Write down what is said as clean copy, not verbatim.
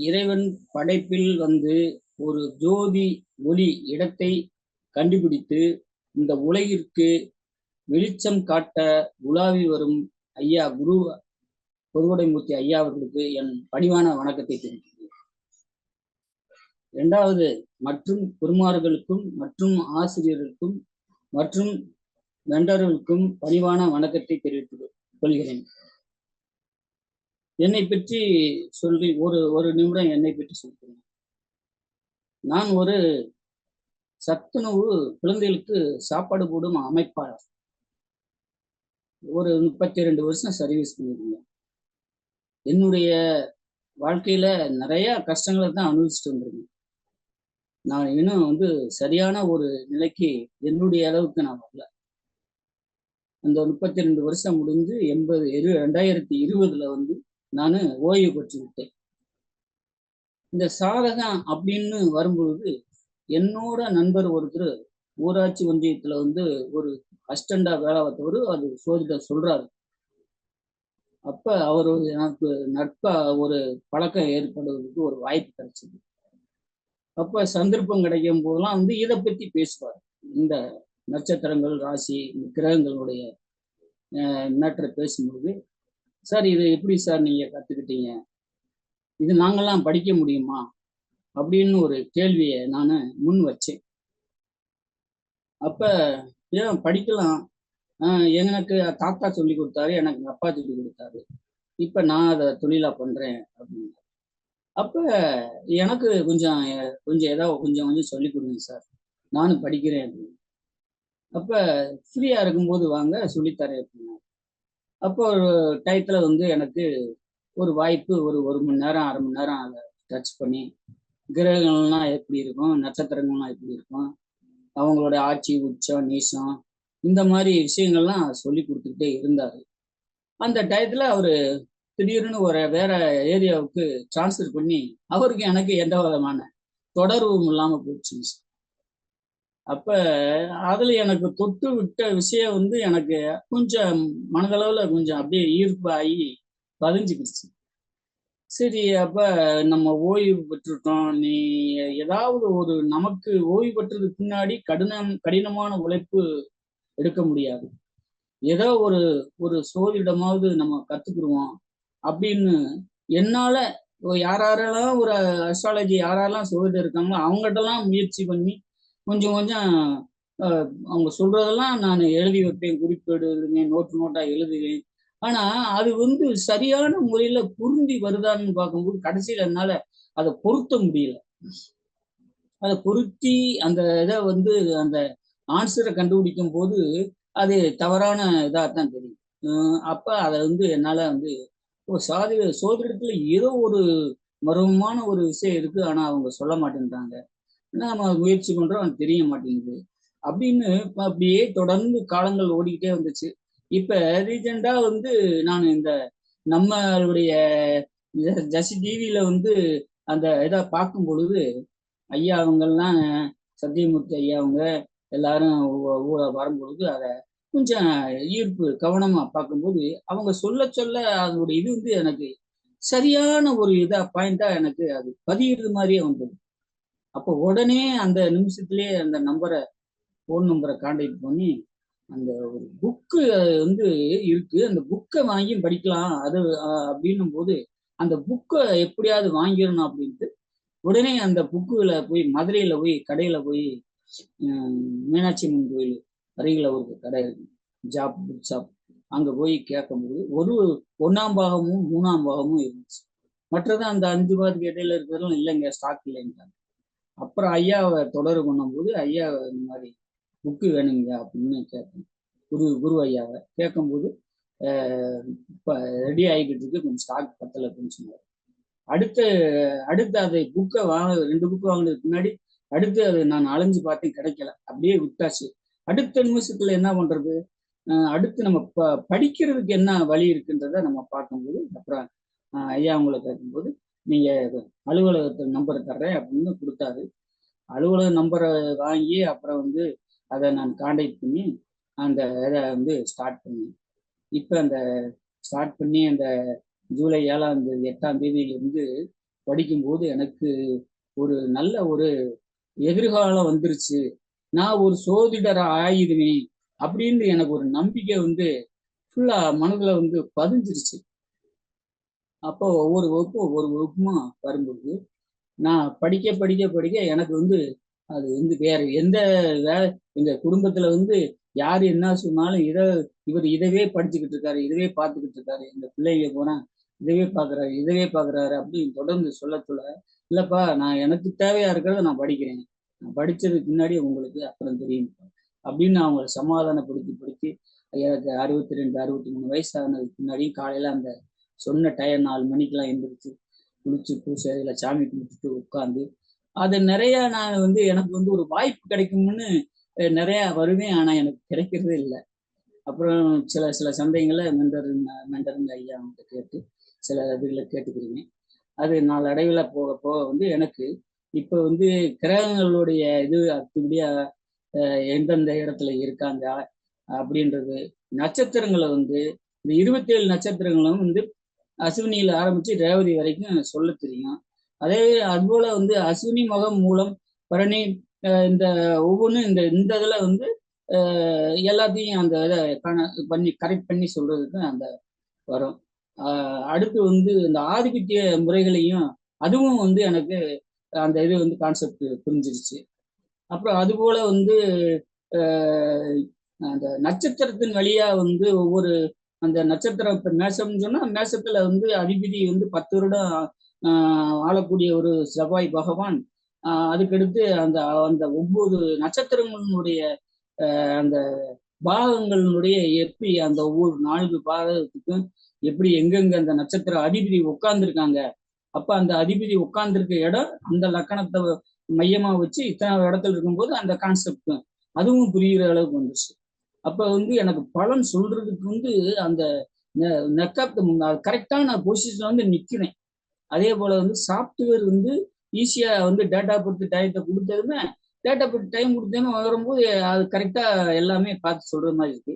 இறைவன் படைப்பில் ஒரு ஜோதி ஒளி இடத்தை கண்டுபிடித்து இந்த உலகிற்கு வெளிச்சம் காட்ட உலாவி வரும் ஐயா குரு பொதுவுடைமூர்த்தி ஐயா அவர்களுக்கு என் பணிவான வணக்கத்தை தெரிவிக்கிறேன். இரண்டாவது, மற்றும் குருமார்களுக்கும் மற்றும் ஆசிரியர்களுக்கும் மற்றும் நண்பர்களுக்கும் பணிவான வணக்கத்தை தெரிவித்துக் கொள்கிறேன். என்னை பற்றி சொல்லி ஒரு நிமிடம் என்னை பற்றி சொல்கிறேன். நான் ஒரு சத்துணவு குழந்தைகளுக்கு சாப்பாடு போடும் அமைப்பாளர். ஒரு 32 வருஷம் சர்வீஸ் பண்ணிருந்தேன். என்னுடைய வாழ்க்கையில நிறைய கஷ்டங்களை தான் அனுபவிச்சுட்டு வந்திருக்கேன். நான் இன்னும் சரியான ஒரு நிலைக்கு என்னுடைய அளவுக்கு நான் வரல. அந்த 32 வருஷம் முடிஞ்சு 2020 நான் ஓய்வு பெற்று விட்டேன். இந்த சாதகம் அப்படின்னு வரும்பொழுது என்னோட நண்பர் ஒருத்தர் ஊராட்சி ஒன்றியத்துல ஒரு அசிஸ்டண்டா வேலை பார்த்தவர் அது சோதிடர் சொல்றாரு. அப்ப அவர் எனக்கு நட்பா ஒரு பழக்கம் ஏற்படுவதற்கு ஒரு வாய்ப்பு கிடைச்சது. அப்ப சந்தர்ப்பம் கிடைக்கும் போதெல்லாம் இதை பத்தி பேசுவார். இந்த நட்சத்திரங்கள், ராசி, கிரகங்களுடைய மேட்டரை பேசும்போது, சார் இது எப்படி சார் நீங்க கத்துக்கிட்டீங்க, இது நாங்கெல்லாம் படிக்க முடியுமா அப்படின்னு ஒரு கேள்வியை நான் முன் வச்சேன். அப்ப ஏன் படிக்கலாம், எனக்கு தாத்தா சொல்லி கொடுத்தாரு, எனக்கு அப்பா சொல்லி கொடுத்தாரு, இப்ப நான் அதை தொழிலா பண்றேன் அப்படின்னு. அப்ப எனக்கு கொஞ்சம் ஏதாவது கொஞ்சம் சொல்லி கொடுங்க சார், நானும் படிக்கிறேன் அப்படின்னு. அப்ப ஃப்ரீயா இருக்கும்போது வாங்க சொல்லித்தரேன் அப்படின்னா. அப்போ ஒரு டயத்துல எனக்கு ஒரு வாய்ப்பு, ஒரு மணி நேரம் 1/2 மணி நேரம் அதை டச் பண்ணி கிரகங்கள்லாம் எப்படி இருக்கும், நட்சத்திரங்கள்லாம் எப்படி இருக்கும், அவங்களோட ஆட்சி, உச்சம், நீசம், இந்த மாதிரி விஷயங்கள்லாம் சொல்லி கொடுத்துக்கிட்டே இருந்தாரு. அந்த டயத்துல அவரு திடீர்னு வேற ஏரியாவுக்கு டிரான்ஸ்ஃபர் பண்ணி அவருக்கு எனக்கு எந்த விதமான தொடர்பும் இல்லாம போயிடுச்சு. அப்ப அதுல எனக்கு தொட்டு விட்ட விஷயம் எனக்கு கொஞ்சம் மனதளவுல கொஞ்சம் அப்படியே ஈர்ப்பாகி பதிஞ்சுக்கிடுச்சு. சரி, அப்ப நம்ம ஓய்வு பெற்றுட்டோம், நீ ஏதாவது நமக்கு ஓய்வு பெற்றதுக்கு பின்னாடி கடினமான உழைப்பு எடுக்க முடியாது, ஏதோ ஒரு சோதிடமாவது நம்ம கத்துக்கிடுவோம் அப்படின்னு என்னால யாரெல்லாம் ஒரு அஸ்ட்ராலஜி யாரெல்லாம் சோதிடம் இருக்காங்களோ அவங்ககிட்டலாம் முயற்சி பண்ணி கொஞ்சம் கொஞ்சம் அவங்க சொல்றதெல்லாம் நான் எழுதி வைப்பேன், குறிப்பேடு எழுதுவேன், நோட்டா எழுதுவேன். ஆனா அது சரியான முறையில பொருந்தி வருதான்னு பார்க்கும்போது கடைசியில என்னால அதை பொருத்த முடியல. அதை பொருத்தி அந்த இதை அந்த ஆன்சரை கண்டுபிடிக்கும் போது அது தவறான இதாகத்தான் தெரியும். அப்ப அதை என்னால ஒரு சோதிடத்துல ஏதோ ஒரு மர்மமான ஒரு விஷயம் இருக்கு, ஆனா அவங்க சொல்ல மாட்டேன்றாங்க, நம்ம முயற்சி பண்றோம், அது தெரிய மாட்டேங்குது அப்படின்னு அப்படியே தொடர்ந்து காலங்கள் ஓடிக்கிட்டே வந்துச்சு. இப்ப ரீசெண்டா நான் இந்த நம்மளுடைய ஜசி டிவியில அந்த இதை பார்க்கும் பொழுது ஐயா அவங்கெல்லாம், சத்தியமூர்த்தி ஐயா அவங்க எல்லாரும் ஊர வரும்பொழுது அதை கொஞ்சம் ஈர்ப்பு கவனமா பார்க்கும்போது அவங்க சொல்ல அதோட இது எனக்கு சரியான ஒரு பாயிண்டா எனக்கு அது பதிகிறது மாதிரியே வந்தது. அப்போ உடனே அந்த நிமிஷத்துலயே அந்த ஃபோன் நம்பரை கான்டாக்ட் பண்ணி அந்த ஒரு புக்கு இருக்கு, அந்த புக்கை வாங்கி படிக்கலாம் அது அப்படின்னும் போது அந்த புக்கை எப்படியாவது வாங்கிடணும் அப்படின்ட்டு உடனே அந்த புக்குல போய் மதுரையில போய் கடையில போய் மீனாட்சி அம்மன் கோயில் அருகில ஒரு கடை இருக்கு, புக் ஷாப், அங்க போய் கேட்கும்போது 1ஆம் பாகமும் 3ஆம் பாகமும் இருந்துச்சு. மற்றது அந்த 5 பாகத்துக்கு இடையில இருக்கிறதெல்லாம் இல்லைங்க, ஸ்டாக் இல்லைன்றாங்க. அப்புறம் ஐயாவை தொடர்பு பண்ணும்போது ஐயா இந்த மாதிரி புக்கு வேணுங்க அப்படின்னு கேட்பேன். குரு ஐயாவை கேட்கும்போது இப்போ ரெடி ஆகிக்கிட்டு இருக்கு, கொஞ்சம் ஸ்டாக் பத்தலை அப்படின்னு சொன்னார். அடுத்து அதை புக்கை 2 புக்கு வாங்கினதுக்கு முன்னாடி அடுத்து அதை நான் அலைஞ்சு பார்த்தேன், கிடைக்கல, அப்படியே விட்டாச்சு. அடுத்த நிமிஷத்துல என்ன பண்றது, அடுத்து நம்ம படிக்கிறதுக்கு என்ன வழி இருக்குன்றத நம்ம பார்க்கும்போது அப்புறம் ஐயா அவங்களை கேட்கும்போது நீங்க அலுவலகத்தை நம்பரை தர்றேன் அப்படின்னு கொடுத்தாரு. அலுவலக நம்பரை வாங்கி அப்புறம் அதை நான் கான்டாக்ட் பண்ணி அந்த இதை ஸ்டார்ட் பண்ணேன். இப்போ அந்த ஸ்டார்ட் பண்ணி அந்த ஜூலை 7ஆம் தேதி 8ஆம் தேதியிலிருந்து படிக்கும்போது எனக்கு ஒரு நல்ல ஒரு எதிர்காலம் வந்துருச்சு, நான் ஒரு சோதிடர் ஆயிடுவேன் அப்படின்னு எனக்கு ஒரு நம்பிக்கை வந்து ஃபுல்லா மனதுல வந்து பதிஞ்சிருச்சு. அப்போ ஒவ்வொரு வகுப்பும் ஒவ்வொரு வகுப்புமா வரும்பொழுது நான் படிக்க படிக்க படிக்க எனக்கு வந்து அது வந்து வேற எந்த வேலை, எங்க குடும்பத்துல வந்து யாரு என்ன சொன்னாலும் இவர் இதவே படிச்சுக்கிட்டு இருக்காரு, இதவே பார்த்துக்கிட்டு இருக்காரு, எங்க பிள்ளைங்க போனா இதவே பார்க்குறாரு, இதவே பார்க்குறாரு அப்படின்னு தொடர்ந்து சொல்ல சொல்ல, இல்லப்பா நான் எனக்கு தேவையா இருக்கிறத நான் படிக்கிறேன், நான் படிச்சதுக்கு பின்னாடி உங்களுக்கு அப்புறம் தெரியும் அப்படின்னு அவங்கள சமாதானப்படுத்தி படுத்தி எனக்கு 62 63 வயசு ஆனதுக்கு பின்னாடியும் காலையில அந்த சொன்ன டயம் 4 மணிக்கெல்லாம் எந்திரிச்சு குளிச்சு பூசை இதில் சாமி கும்பிட்டுட்டு உட்காந்து அது நிறைய நான் வந்து எனக்கு வந்து ஒரு வாய்ப்பு கிடைக்கும்னு நிறைய வருவேன். ஆனா எனக்கு கிடைக்கிறதே இல்லை. அப்புறம் சில சில சந்தேகங்களை மெண்டருங்க ஐயா அவங்க கேட்டு சில இதுகளை கேட்டுக்கிறீங்க. அது நாளடைவில் போக போக வந்து எனக்கு இப்போ வந்து கிரகங்களுடைய இது அப்படியா எந்தெந்த இடத்துல இருக்காங்க அப்படின்றது, நட்சத்திரங்களை வந்து இந்த 27 நட்சத்திரங்களும் வந்து அஸ்வினியில ஆரம்பிச்சு ரேவதி வரைக்கும் சொல்ல தெரியும். அதே அதுபோல வந்து அஸ்வினி மகம் மூலம் பரணி இந்த ஒவ்வொன்றும் இந்த இந்த இதுல வந்து எல்லாத்தையும் அந்த இதை பண்ணி கரெக்ட் பண்ணி சொல்றதுக்கு அந்த வரும். அடுத்து வந்து இந்த ஆதிபத்திய முறைகளையும் அதுவும் வந்து எனக்கு அந்த இது வந்து கான்செப்ட் புரிஞ்சிருச்சு. அப்புறம் அதுபோல வந்து அந்த நட்சத்திரத்தின் வழியா வந்து ஒவ்வொரு அந்த நட்சத்திரம் இப்ப மேசம்னு சொன்னா மேசத்துல வந்து அதிபதி வந்து 10 வருடம் ஆளக்கூடிய ஒரு செவ்வாய் பகவான். அதுக்கடுத்து அந்த அந்த ஒவ்வொரு நட்சத்திரங்களுடைய அந்த பாகங்களினுடைய எப்படி அந்த ஒவ்வொரு 4 பாகத்துக்கும் எப்படி எங்கெங்க அந்த நட்சத்திர அதிபதி உட்கார்ந்துருக்காங்க, அப்ப அந்த அதிபதி உட்கார்ந்துருக்க இடம் அந்த லக்கணத்தை மையமா வச்சு இத்தனை இடத்துல இருக்கும்போது அந்த கான்செப்ட் அதுவும் புரிகிற அளவுக்கு வந்துச்சு. அப்ப வந்து எனக்கு பலன் சொல்றதுக்கு வந்து அந்த கரெக்டான பொசிஷன் வந்து நிக்கிறேன். அதே போல வந்து சாஃப்ட்வேர் வந்து ஈஸியா வந்து டேட்டா பொறுத்து டயத்தை கொடுத்ததுமே டேட்டா பொறுத்து டைம் கொடுத்தேன்னு வரும்போது அது கரெக்டா எல்லாமே பார்த்து சொல்ற மாதிரி இருக்கு.